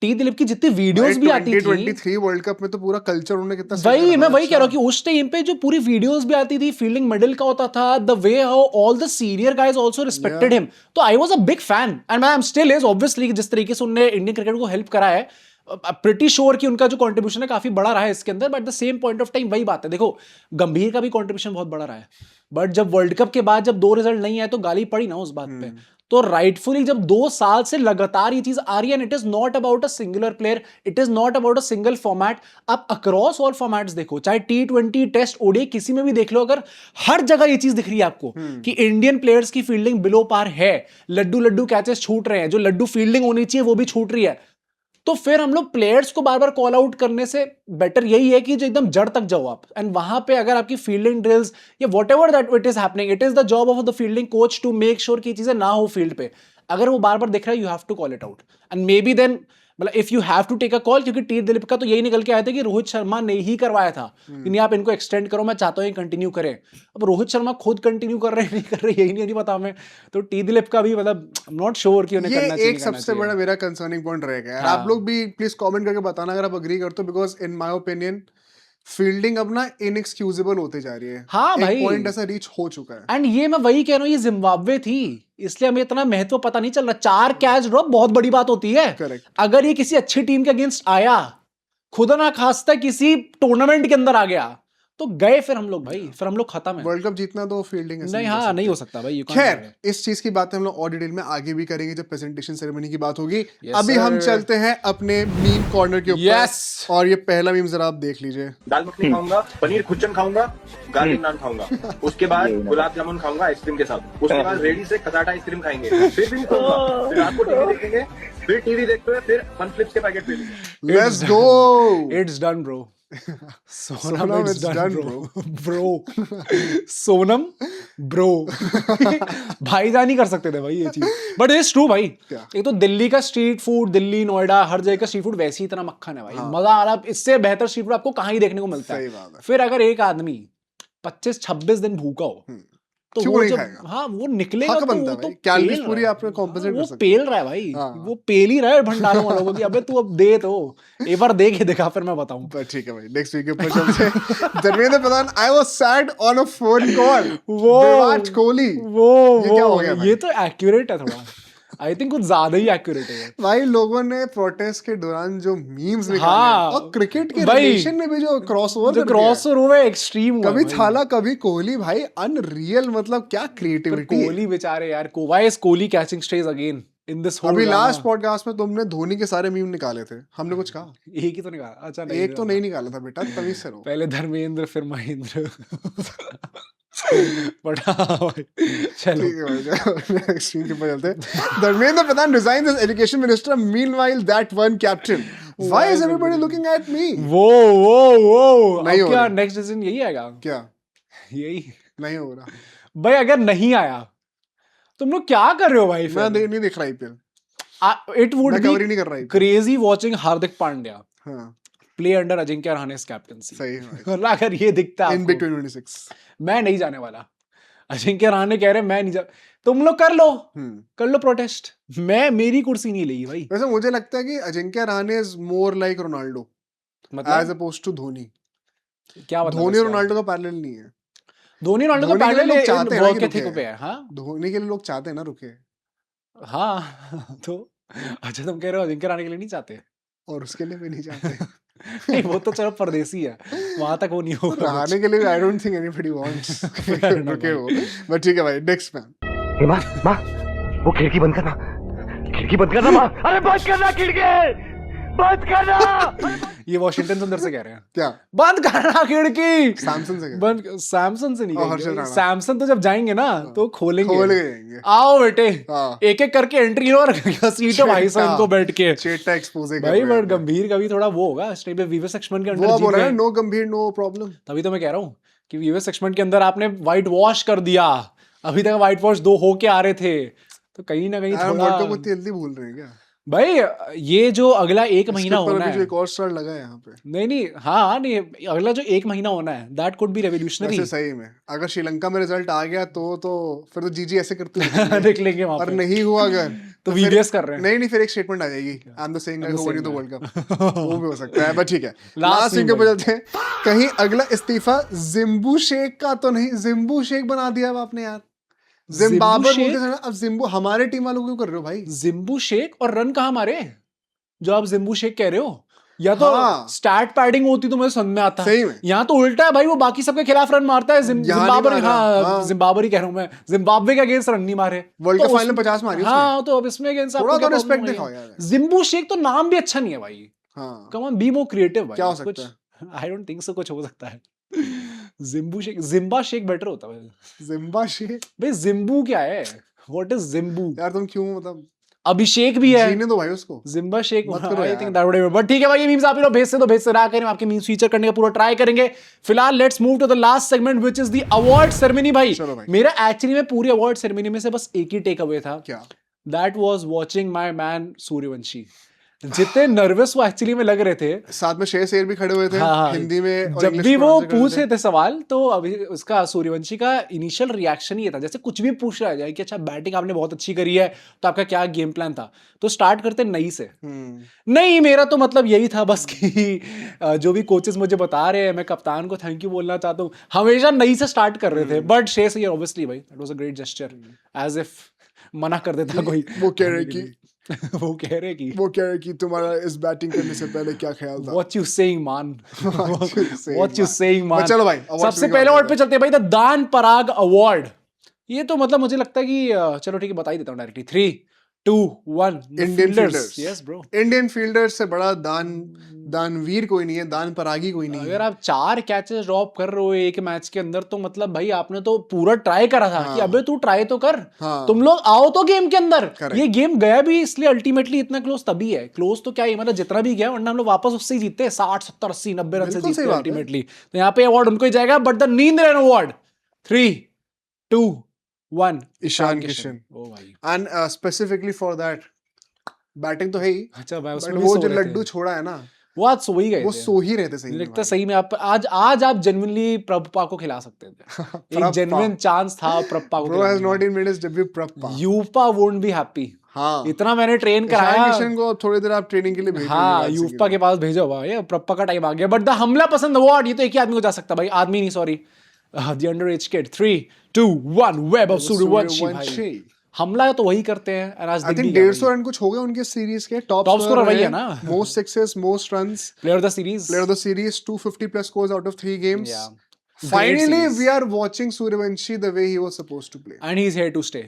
[SPEAKER 2] T Dilip की जितनी वीडियोस भी आती थी
[SPEAKER 1] 2023 वर्ल्ड कप में, तो पूरा कल्चर उन्होंने कितना
[SPEAKER 2] वही मैं वही कह रहा हूँ कि उस टाइम पे जो पूरी वीडियोस भी आती थी, फील्डिंग मेडल का होता था, the way how all the senior guys also respected him, तो I was a big fan and I am still is. Obviously जिस तरीके से उन्होंने इंडियन क्रिकेट को हेल्प करा है, प्रिटी श्योर कि उनका जो कंट्रीब्यूशन है काफी बड़ा रहा है इसके अंदर। But the same point of time वही बात है, देखो गंभीर का भी कंट्रीब्यूशन बहुत बड़ा रहा है, बट जब वर्ल्ड कप के बाद जब 2 रिजल्ट नहीं आए तो गाली पड़ी ना उस बात पे। तो राइटफुली जब 2 साल से लगातार ये चीज आ रही है, and it is not about a singular player, it is not about a single format. आप अक्रॉस ऑल फॉर्मेट्स देखो, चाहे T20 टेस्ट ओडीआई किसी में भी देख लो, अगर हर जगह ये चीज दिख रही है आपको कि इंडियन प्लेयर्स की फील्डिंग बिलो पार है, लड्डू कैचेस छूट रहे हैं, जो लड्डू फील्डिंग होनी चाहिए वो भी छूट रही है। तो फिर हम लोग प्लेयर्स को बार बार कॉल आउट करने से बेटर यही है कि जो एकदम जड़ तक जाओ आप, एंड वहां पे अगर आपकी फील्डिंग ड्रिल्स या whatever that it is happening, it is the job of the fielding coach to make sure कि चीजें ना हो फील्ड पे। अगर वो बार बार दिख रहा है, you have to call it out, and maybe then मतलब if you have to take a call, क्योंकि टी दिलीप का तो यही निकल के आया था कि रोहित शर्मा ने ही करवाया था कि नहीं आप इनको एक्सटेंड करो, मैं चाहता हूँ कंटिन्यू करें। अब रोहित शर्मा खुद कंटिन्यू कर रहे हैं नहीं कर रहे यही नहीं पता हमें, तो टी दिलीप का भी मतलब नॉट श्योर कि उन्हें करना चाहिए।
[SPEAKER 1] एक सबसे बड़ा मेरा कंसर्निंग पॉइंट रहेगा, आप लोग भी प्लीज कमेंट करके बताना अगर आप अग्री करते हो, because in my opinion fielding अब ना इनएक्सक्यूजेबल होते जा रही है।
[SPEAKER 2] हाँ भाई,
[SPEAKER 1] एक पॉइंट ऐसा रीच हो चुका है,
[SPEAKER 2] एंड ये मैं वही कह रहा हूँ, ये जिम्बाब्वे थी इसलिए हमें इतना महत्व पता नहीं चल रहा। 4 कैच ड्रॉप बहुत बड़ी बात होती है।
[SPEAKER 1] Correct.
[SPEAKER 2] अगर ये किसी अच्छी टीम के अगेंस्ट आया, खुदा ना खास्ता किसी टूर्नामेंट के अंदर आ गया, तो गए फिर हम लोग भाई, फिर हम लोग खत्म है।
[SPEAKER 1] वर्ल्ड कप जीतना तो फील्डिंग
[SPEAKER 2] नहीं, हाँ नहीं हो सकता भाई।
[SPEAKER 1] खैर इस चीज की बात हम लोग और डिटेल में आगे भी करेंगे जब प्रेजेंटेशन सेरेमनी की बात होगी।
[SPEAKER 2] Yes,
[SPEAKER 1] अभी हम
[SPEAKER 2] sir.
[SPEAKER 1] चलते हैं अपने मीम कॉर्नर के ऊपर।
[SPEAKER 2] Yes.
[SPEAKER 1] और ये पहला मीम जरा आप देख लीजिए।
[SPEAKER 3] दाल मखनी खाऊंगा, पनीर खुच्चन खाऊंगा, गार्लिक नान खाऊंगा, उसके बाद गुलाब जामुन खाऊंगा आइसक्रीम के साथ, उसके बाद रेडी से कसाटा आइसक्रीम खाएंगे, फिर भी नहीं खाऊंगा, फिर रात को टीवी देखेंगे, फिर टीवी देखते हुए फिर फन फ्लिप्स के पैकेट पीएंगे।
[SPEAKER 1] Let's go.
[SPEAKER 2] It's done bro.
[SPEAKER 1] Sonam, it's done,
[SPEAKER 2] bro. Sonam bro. भाईजान ही कर सकते थे भाई ये चीज, बट इट्स ट्रू भाई।
[SPEAKER 1] क्या?
[SPEAKER 2] एक तो दिल्ली का स्ट्रीट फूड, दिल्ली नोएडा हर जगह का स्ट्रीट फूड वैसे ही इतना मक्खन है भाई। मजा आ रहा, इससे बेहतर स्ट्रीट फूड आपको कहाँ ही देखने को मिलता
[SPEAKER 1] सही
[SPEAKER 2] है।
[SPEAKER 1] बात है।
[SPEAKER 2] फिर अगर एक आदमी 25-26 दिन भूखा हो तो
[SPEAKER 1] क्यों
[SPEAKER 2] वो
[SPEAKER 1] नहीं
[SPEAKER 2] जब
[SPEAKER 1] खाएगा?
[SPEAKER 2] हाँ वो निकलेगा
[SPEAKER 1] हक
[SPEAKER 2] तो
[SPEAKER 1] बनता
[SPEAKER 2] वो
[SPEAKER 1] है
[SPEAKER 2] तो
[SPEAKER 1] भाई, कैलोरीज
[SPEAKER 2] पेल
[SPEAKER 1] पूरी
[SPEAKER 2] रहा है।
[SPEAKER 1] आपने compensate
[SPEAKER 2] वो
[SPEAKER 1] कर सकते
[SPEAKER 2] पेल रहा है भाई,
[SPEAKER 1] हाँ।
[SPEAKER 2] वो पेल ही रहा है भंडारों वालों को कि अबे तू अब दे, तो एक बार दे के दिखा फिर मैं बताऊं।
[SPEAKER 1] पर ठीक है भाई, नेक्स्ट वीक के ऊपर चलते हैं। Dharmendra Pradhan, I was sad on a phone call. Virat Kohli, ये क्या हो गया भाई?
[SPEAKER 2] ये तो एक्यूरेट है थोड़ा, आई थिंक कुछ ज्यादा ही एक्यूरेट है।
[SPEAKER 1] भाई लोगों ने प्रोटेस्ट के दौरान जो मीम्स निकाले
[SPEAKER 2] हाँ,
[SPEAKER 1] और क्रिकेट के
[SPEAKER 2] भाई,
[SPEAKER 1] रिलेशन में भी जो क्रॉसओवर
[SPEAKER 2] जो क्रॉसओवर हुआ है एक्सट्रीम हुआ
[SPEAKER 1] कभी
[SPEAKER 2] भाई।
[SPEAKER 1] थाला कभी कोहली, भाई अनरियल, मतलब क्या
[SPEAKER 2] पर
[SPEAKER 1] क्रिएटिविटी है।
[SPEAKER 2] कोहली बेचारे यार, why is Kohli catching strays again in this whole
[SPEAKER 1] अभी
[SPEAKER 2] ड्रामा?
[SPEAKER 1] लास्ट पॉडकास्ट में तुमने धोनी के सारे मीम निकाले थे, हमने कुछ कहा?
[SPEAKER 2] एक ही तो निकाला। अच्छा नहीं,
[SPEAKER 1] एक तो नहीं निकाला था बेटा, तमीज से रहो।
[SPEAKER 2] पहले धर्मेंद्र फिर महेंद्र। बट हाँ भाई, चलो
[SPEAKER 1] ठीक है भाई, नेक्स्ट वीक के ऊपर चलते हैं। धर्मेंद्र प्रधान resigns as education minister, meanwhile that one captain, why is everybody looking at me?
[SPEAKER 2] वो
[SPEAKER 1] नहीं
[SPEAKER 2] अब
[SPEAKER 1] हो
[SPEAKER 2] क्या
[SPEAKER 1] रहा।
[SPEAKER 2] नेक्स्ट डिसीजन यही आएगा?
[SPEAKER 1] क्या
[SPEAKER 2] यही
[SPEAKER 1] नहीं हो रहा?
[SPEAKER 2] भाई, अगर नहीं आया तुम लोग क्या कर रहे हो भाई?
[SPEAKER 1] मैं नहीं देख रहा IPL,
[SPEAKER 2] इट वुड
[SPEAKER 1] मैं
[SPEAKER 2] बी
[SPEAKER 1] कवर ही नहीं कर रहा IPL।
[SPEAKER 2] Crazy watching Hardik Pandya
[SPEAKER 1] हाँ
[SPEAKER 2] प्ले अंडर अजिंक्य रहाने's कैप्टनसी।
[SPEAKER 1] सही है भाई।
[SPEAKER 2] अगर ये दिखता है
[SPEAKER 1] इन
[SPEAKER 2] आपको,
[SPEAKER 1] बिग 2026
[SPEAKER 2] मैं नहीं जाने वाला। अजिंक्य रहाणे कह रहे मैं नहीं जा, तुम लोग कर लो, कर लो प्रोटेस्ट, मैं मेरी कुर्सी नहीं लेगी भाई।
[SPEAKER 1] वैसे मुझे लगता है कि Ajinkya Rahane is more like Ronaldo
[SPEAKER 2] मतलब
[SPEAKER 1] एज अपोज्ड टू धोनी।
[SPEAKER 2] क्या मतलब
[SPEAKER 1] धोनी और
[SPEAKER 2] इसका?
[SPEAKER 1] रोनाल्डो का पैरेलल नहीं है।
[SPEAKER 2] धोनी रोनाल्डो का
[SPEAKER 1] धोनी के लिए
[SPEAKER 2] पैरेलल
[SPEAKER 1] लोग चाहते हैं ना
[SPEAKER 2] वर्क
[SPEAKER 1] कि
[SPEAKER 2] एथिक
[SPEAKER 1] रुके।
[SPEAKER 2] पे है। हाँ
[SPEAKER 1] धोनी के लिए लोग चाहते हैं ना रुके,
[SPEAKER 2] हाँ तो अच्छा तुम कह रहे हो अजिंक्य रहाणे के लिए नहीं चाहते?
[SPEAKER 1] और उसके लिए भी नहीं चाहते।
[SPEAKER 2] नहीं वो तो चलो परदेसी है, वहां तक वो नहीं होगा।
[SPEAKER 1] रहाने के लिए I don't think anybody wants रुके वो, बट ठीक है भाई। नेक्स्ट मैन,
[SPEAKER 4] माँ माँ वो खिड़की बंद करना, खिड़की बंद करना माँ, अरे बंद करना खिड़की, बंद करना।
[SPEAKER 2] ये वॉशिंगटन सुंदर से कह रहे हैं
[SPEAKER 1] क्या
[SPEAKER 2] बंद करना खिड़की,
[SPEAKER 1] सैमसंग से
[SPEAKER 2] बंद। सैमसंग से नहीं
[SPEAKER 1] और हर्षद
[SPEAKER 2] कहेंगे,
[SPEAKER 1] राणा।
[SPEAKER 2] सैमसंग तो जब जाएंगे ना तो खोलेंगे।
[SPEAKER 1] खोल के जाएंगे।
[SPEAKER 2] आओ बेटे,
[SPEAKER 1] हाँ।
[SPEAKER 2] एक एक करके एंट्री लो और सीटो भाई साहब इनको बैठ के।
[SPEAKER 1] चेटा एक्सपोज
[SPEAKER 2] भाई बट गंभीर का भी थोड़ा वो होगा इस टाइम पे, वीवेस लक्ष्मण के
[SPEAKER 1] वो
[SPEAKER 2] अंडर
[SPEAKER 1] बोल रहा है
[SPEAKER 2] जीत
[SPEAKER 1] नो गंभीर नो प्रॉब्लम।
[SPEAKER 2] तभी तो मैं कह रहा हूँ कि वीवेस लक्ष्मण के अंदर आपने व्हाइट वॉश कर दिया, अभी तक व्हाइट वॉश 2 होके आ रहे थे, तो कहीं ना कहीं
[SPEAKER 1] वर्ल्ड कप को
[SPEAKER 2] थोड़ा
[SPEAKER 1] जल्दी भूल रहे हैं क्या?
[SPEAKER 2] भाई ये जो अगला 1 महीना
[SPEAKER 1] इसके ऊपर
[SPEAKER 2] होना
[SPEAKER 1] अभी जो
[SPEAKER 2] है,
[SPEAKER 1] एक और स्टार लगा है यहाँ पे।
[SPEAKER 2] नहीं हाँ नहीं, अगला जो 1 महीना होना है दैट कुड बी रेवोल्यूशनरी।
[SPEAKER 1] वैसे सही में अगर श्रीलंका में रिजल्ट आ गया तो फिर तो जीजी ऐसे करते हैं
[SPEAKER 2] निकलेंगे वहां
[SPEAKER 1] और
[SPEAKER 2] पे,
[SPEAKER 1] नहीं हुआ अगर
[SPEAKER 2] तो
[SPEAKER 1] फिर-
[SPEAKER 2] वीवीएस कर रहे हैं।
[SPEAKER 1] नहीं फिर एक स्टेटमेंट आ जाएगी, I am the saying guy who one the world cup. वो भी हो सकता है, बट ठीक है। लास्ट
[SPEAKER 2] scene
[SPEAKER 1] वीक पे
[SPEAKER 2] भाई।
[SPEAKER 1] चलते हैं। कहीं अगला इस्तीफा जिम्बू शेख का तो नहीं? जिम्बू शेख बना दिया अब आपने यार, जिम्बाब्वे
[SPEAKER 2] शेख?
[SPEAKER 1] बोलते थे ना, अब जिम्बू। हमारे टीम वालों को क्यों कर रहे हो भाई?
[SPEAKER 2] जिम्बू शेख और रन कहाँ मारे जो आप जिम्बू शेख कह रहे हो? या तो
[SPEAKER 1] हाँ।
[SPEAKER 2] स्टैट पैडिंग होती तो मुझे समझ में आता,
[SPEAKER 1] सही में।
[SPEAKER 2] यहाँ तो उल्टा है भाई, वो बाकी सबके खिलाफ रन मारता है,
[SPEAKER 1] यहाँ नहीं
[SPEAKER 2] जिम्बाब्वे।
[SPEAKER 1] मार रहा,
[SPEAKER 2] हाँ
[SPEAKER 1] हाँ।
[SPEAKER 2] जिम्बाब्वे कह रहा हूँ मैं, जिम्बाब्वे के अगेंस्ट रन नहीं मारे।
[SPEAKER 1] वर्ल्ड
[SPEAKER 2] तो
[SPEAKER 1] कप फाइनल
[SPEAKER 2] उस-
[SPEAKER 1] 50 मारी उसने।
[SPEAKER 2] हाँ तो अब इसमें अगेंस्ट
[SPEAKER 1] थोड़ा तो रिस्पेक्ट दिखाओ यार।
[SPEAKER 2] जिम्बू शेख तो नाम भी अच्छा नहीं है भाई,
[SPEAKER 1] हाँ
[SPEAKER 2] come on be more creative भाई।
[SPEAKER 1] क्या हो सकता
[SPEAKER 2] है? आई डोंट थिंक सो, कुछ हो सकता है। जिम्बू शेख, जिम्बा शेख बेटर होता है
[SPEAKER 1] जिम्बा शेख
[SPEAKER 2] भाई। जिम्बू क्या है? What is Jimbu?
[SPEAKER 1] यार, तुम क्यों मतलब
[SPEAKER 2] अभिषेक भी है,
[SPEAKER 1] जीने दो भाई उसको।
[SPEAKER 2] जिम्बा शेख।
[SPEAKER 1] मत करो
[SPEAKER 2] आई
[SPEAKER 1] यार।
[SPEAKER 2] थिंक दैट वुड बट ठीक है भाई, ये मीम्स आप लोग भेजते तो भेजते रहा करें, आपके मीम्स फीचर करने का पूरा ट्राई करेंगे। फिलहाल let's move to the last segment which is the award ceremony भाई।
[SPEAKER 1] चलो भाई।
[SPEAKER 2] मेरा एक्चुअली में पूरी अवार्ड सेरेमनी में से बस एक ही टेक अवे था,
[SPEAKER 1] क्या?
[SPEAKER 2] That was watching my man Suryavanshi. जितने नर्वस वो एक्चुअली में लग रहे थे,
[SPEAKER 1] साथ में शेर शेर भी खड़े हुए थे
[SPEAKER 2] हाँ,
[SPEAKER 1] हिंदी में और
[SPEAKER 2] जब
[SPEAKER 1] इंग्लिश
[SPEAKER 2] भी
[SPEAKER 1] में
[SPEAKER 2] वो
[SPEAKER 1] आंसर कर
[SPEAKER 2] पूछ
[SPEAKER 1] रहे
[SPEAKER 2] रहे थे सवाल, तो अभी उसका सूर्यवंशी का इनिशियल रिएक्शन ये था जैसे कुछ भी पूछ रहा जाए कि अच्छा बैटिंग आपने बहुत अच्छी करी है तो आपका क्या गेम प्लान था, तो स्टार्ट करते नई से। नहीं मेरा तो मतलब यही था बस कि जो भी कोचेस मुझे बता रहे हैं, मैं कप्तान को थैंक यू बोलना चाहता हूँ, हमेशा नई से स्टार्ट कर रहे थे। बट शेष ऑब्वियसली भाई that was a great gesture, as if मना कर देता कोई।
[SPEAKER 1] वो कह रहे कि
[SPEAKER 2] वो कह रहे कि
[SPEAKER 1] वो कह रहे कि तुम्हारा इस बैटिंग करने से पहले क्या ख्याल था?
[SPEAKER 2] What you saying, man? What you saying,
[SPEAKER 1] But
[SPEAKER 2] man?
[SPEAKER 1] चलो भाई, awards
[SPEAKER 2] सबसे
[SPEAKER 1] की
[SPEAKER 2] पहले
[SPEAKER 1] बात
[SPEAKER 2] अवार्ड पे
[SPEAKER 1] करते
[SPEAKER 2] चलते हैं भाई, द दान पराग अवार्ड। ये तो मतलब मुझे लगता है कि चलो ठीक है, बता ही देता हूँ directly. 3, 2, 1
[SPEAKER 1] Indian fielders.
[SPEAKER 2] Yes bro.
[SPEAKER 1] Indian fielders से बड़ा दानवीर कोई नहीं है, दान परागी कोई नहीं
[SPEAKER 2] अगर
[SPEAKER 1] है।
[SPEAKER 2] आप 4 कैचेस ड्रॉप कर रहे हो एक मैच के अंदर, तो मतलब भाई आपने तो पूरा ट्राई करा था कि अबे तू ट्राई तो कर,
[SPEAKER 1] हाँ।
[SPEAKER 2] तुम लोग आओ तो गेम के अंदर।
[SPEAKER 1] Correct.
[SPEAKER 2] ये गेम गया भी इसलिए अल्टीमेटली इतना क्लोज तभी है। क्लोज तो क्या है, मतलब जितना भी गया, वरना हम लोग वापस उससे ही जीतते हैं 60, 70, 80, 90 रन से
[SPEAKER 1] बिल्कुल
[SPEAKER 2] जीतते
[SPEAKER 1] सही
[SPEAKER 2] हैं
[SPEAKER 1] बात है।
[SPEAKER 2] अल्टीमेटली। तो यहाँ पे अवार्ड उनको ही जाएगा, बट द नींद्रन अवार्ड 3, 2, 1
[SPEAKER 1] ईशान किशन।
[SPEAKER 2] ओ भाई,
[SPEAKER 1] and specifically for that, batting तो है ही,
[SPEAKER 2] अच्छा भाई
[SPEAKER 1] बट
[SPEAKER 2] उसमें भी
[SPEAKER 1] वो
[SPEAKER 2] सो
[SPEAKER 1] जो
[SPEAKER 2] रहे थे।
[SPEAKER 1] लड्डू छोड़ा है ना,
[SPEAKER 2] वो आज सो ही गए
[SPEAKER 1] वो
[SPEAKER 2] थे।
[SPEAKER 1] सो ही रहते सही
[SPEAKER 2] मुझे
[SPEAKER 1] में
[SPEAKER 2] लगता है
[SPEAKER 1] भाई।
[SPEAKER 2] सही में आप आज आप जेन्युइनली प्रभपा को खिला सकते थे। एक
[SPEAKER 1] प्रभपा।
[SPEAKER 2] जेन्युइन चांस था प्रभपा को
[SPEAKER 1] Bro has
[SPEAKER 2] खिलाने
[SPEAKER 1] not
[SPEAKER 2] का।
[SPEAKER 1] even made his debut प्रभपा।
[SPEAKER 2] यूपा वोंट बी हैप्पी।
[SPEAKER 1] हाँ।
[SPEAKER 2] इतना मैंने ट्रेन
[SPEAKER 1] ईशान
[SPEAKER 2] कराया।
[SPEAKER 1] किशन को अब थोड़ी देर आप ट्रेनिंग के लिए भेजिए
[SPEAKER 2] हाँ,
[SPEAKER 1] युवराज सिंह
[SPEAKER 2] यूपा के पास भेजो भाई, प्रभपा का टाइम आ गया। बट द हमला पसंद अवार्ड, ये तो एक ही आदमी को जा सकता भाई, आदमी नहीं, sorry, the अंडरएज kid. 3, 2, 1 Vaibhav Suryavanshi भाई। हमला तो वही करते हैं। and आज
[SPEAKER 1] आई
[SPEAKER 2] दिख भी
[SPEAKER 1] थिंक
[SPEAKER 2] गया
[SPEAKER 1] 150
[SPEAKER 2] भाई।
[SPEAKER 1] रन कुछ हो गए उनके सीरीज के। टॉप
[SPEAKER 2] Top scorer वही है ना।
[SPEAKER 1] Most sixes, most runs,
[SPEAKER 2] player of the series.
[SPEAKER 1] player of the series, 250 plus scores out of 3 games.
[SPEAKER 2] Yeah. Great
[SPEAKER 1] Finally,
[SPEAKER 2] series.
[SPEAKER 1] we are watching Suryavanshi the way he was supposed to play.
[SPEAKER 2] And he is here to stay.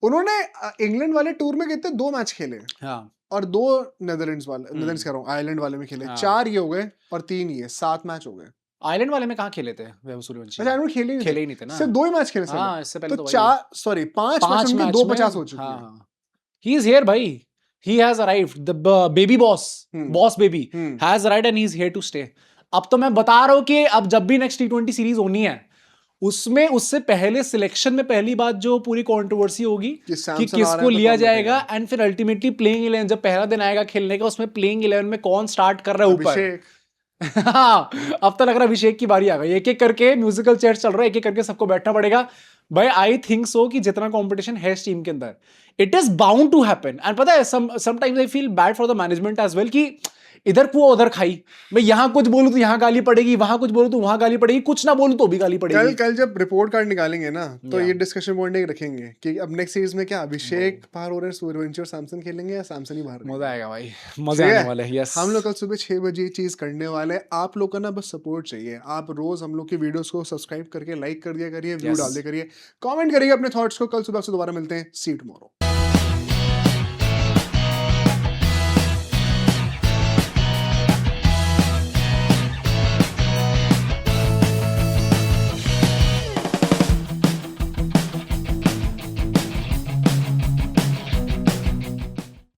[SPEAKER 1] उन्होंने England वाले tour में कितने 2 match खेले
[SPEAKER 2] हाँ,
[SPEAKER 1] और 2 Netherlands वाले, Netherlands कह रहा हूँ, आयरलैंड वाले में खेले।
[SPEAKER 2] हाँ।
[SPEAKER 1] 4 ये हो गए और 3 ये, 7 मैच हो गए।
[SPEAKER 2] आइलैंड वाले में कहाँ खेले थे वैभव सूर्यवंशी?
[SPEAKER 1] अच्छा, आयरलैंड खेले
[SPEAKER 2] खेले ही नहीं थे ना।
[SPEAKER 1] सिर्फ 2 ही मैच खेले साले।
[SPEAKER 2] हाँ, इससे पहले
[SPEAKER 1] तो
[SPEAKER 2] तो
[SPEAKER 1] 4 सॉरी 5 मैच उनके 250 हो चुके हैं।
[SPEAKER 2] ही इज हियर भाई, he has arrived, the baby boss, boss baby has arrived and he is here to stay. अब तो मैं बता रहा हूं कि अब जब भी नेक्स्ट T20 सीरीज होनी है, उसमें उससे पहले सिलेक्शन में पहली बात जो पूरी कंट्रोवर्सी होगी कि किसको लिया जाएगा, एंड फिर अल्टीमेटली प्लेइंग 11 जब पहला दिन आएगा खेलने का, उसमें प्लेइंग 11 में कौन स्टार्ट कर रहा है ऊपर।
[SPEAKER 1] अभिषेक।
[SPEAKER 2] हाँ, अब तो लग रहा है अभिषेक की बारी आ गई। एक एक करके म्यूजिकल चेयर्स चल रहा है, एक एक करके सबको बैठना पड़ेगा भाई। आई थिंक सो कि जितना कंपटीशन है इस टीम के अंदर, it is bound to happen. And पता है, sometimes I feel bad for the management as well, कि इधर कुआ उधर खाई। मैं यहाँ कुछ बोलूं तो यहाँ गाली पड़ेगी, वहां कुछ बोलूं तो वहां गाली पड़ेगी, कुछ ना बोलूं तो भी गाली पड़ेगी।
[SPEAKER 1] कल जब रिपोर्ट कार्ड निकालेंगे ना, तो ये डिस्कशन पॉइंट रखेंगे कि अब नेक्स्ट सीरीज में क्या अभिषेक बाहर हो रहे हैं, सूर्यवंशी और सैमसन खेलेंगे या सैमसन ही बाहर?
[SPEAKER 2] मजा आएगा भाई, मजा आने वाला है। यस,
[SPEAKER 1] हम लोग कल सुबह 6 बजे ये चीज करने वाले हैं। आप लोग का ना बस सपोर्ट चाहिए। आप रोज हम लोग की वीडियोस को सब्सक्राइब करके लाइक कर दिया करिए, व्यू डाल दिया करिए, कमेंट करिए अपने थॉट्स को। कल सुबह से दोबारा मिलते हैं। सी यू टुमारो।